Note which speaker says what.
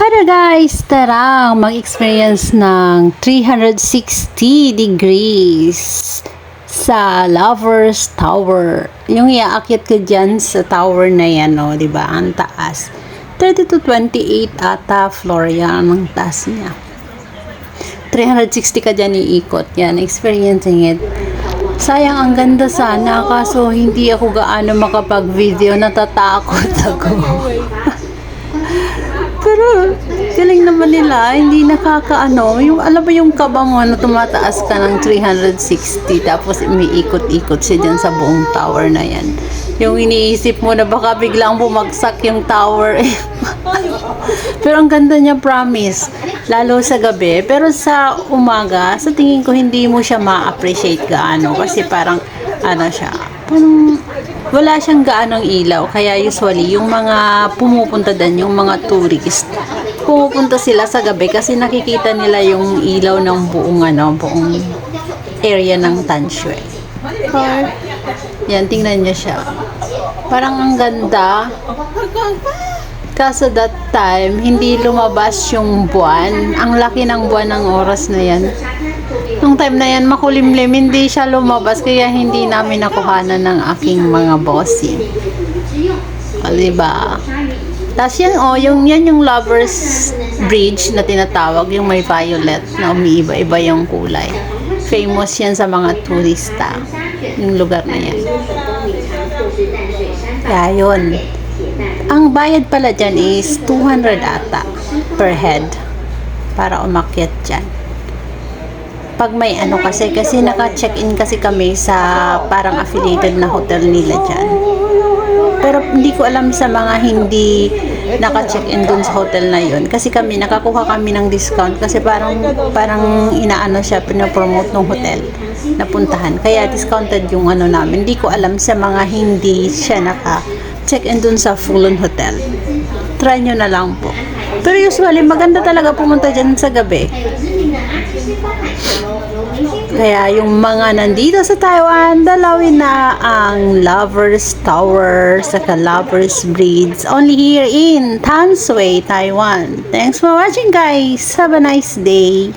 Speaker 1: Hello guys! Tara mag-experience ng 360 degrees sa Lovers Tower. Yung iaakit ko dyan sa tower na yan, no? Diba? Ang taas. 30 to 28 ata floor yan ang taas niya. 360 ka dyan iikot. Yan, experiencing it. Sayang, ang ganda sana, kaso hindi ako gaano makapag-video. Natatakot ako. Pero, galing naman nila, hindi nakakaano, yung, alam mo yung kaba mo na tumataas ka ng 360, tapos umiikot-ikot siya dyan sa buong tower na yan. Yung iniisip mo na baka biglang bumagsak yung tower. Pero ang ganda niya, promise. Lalo sa gabi. Pero sa umaga, sa tingin ko hindi mo siya ma-appreciate gaano. Kasi parang, ano siya, parang wala siyang gaanong ilaw. Kaya usually, yung mga pumupunta din, yung mga tourist, pumupunta sila sa gabi kasi nakikita nila yung ilaw ng buong, buong area ng Tanshui. Yan, tingnan niyo siya. Parang ang ganda. Kaso that time, hindi lumabas yung buwan. Ang laki ng buwan ng oras na yan. Nung time na yan, makulimlim, hindi siya lumabas, kaya hindi namin nakuhanan ng aking mga bossing. Diba? Tapos yan, yan yung Lovers Bridge na tinatawag, yung may violet na umiiba-iba yung kulay. Famous yan sa mga turista, yung lugar na yan. Kaya yun. Ang bayad pala dyan is 200 ata per head para umakyat dyan. Pag may kasi naka-check-in kasi kami sa parang affiliated na hotel nila dyan. Pero hindi ko alam sa mga hindi naka-check-in dun sa hotel na yun. Kasi nakakuha kami ng discount kasi parang inaano siya, pinopromote ng hotel na puntahan. Kaya discounted yung namin. Hindi ko alam sa mga hindi siya naka-check-in dun sa Fulon Hotel. Try nyo na lang po. Pero usually, maganda talaga pumunta dyan sa gabi. Kaya yung mga nandito sa Taiwan, dalawin na ang Lovers Tower sa Lovers Bridge only here in Tanshui, Taiwan. Thanks for watching guys. Have a nice day.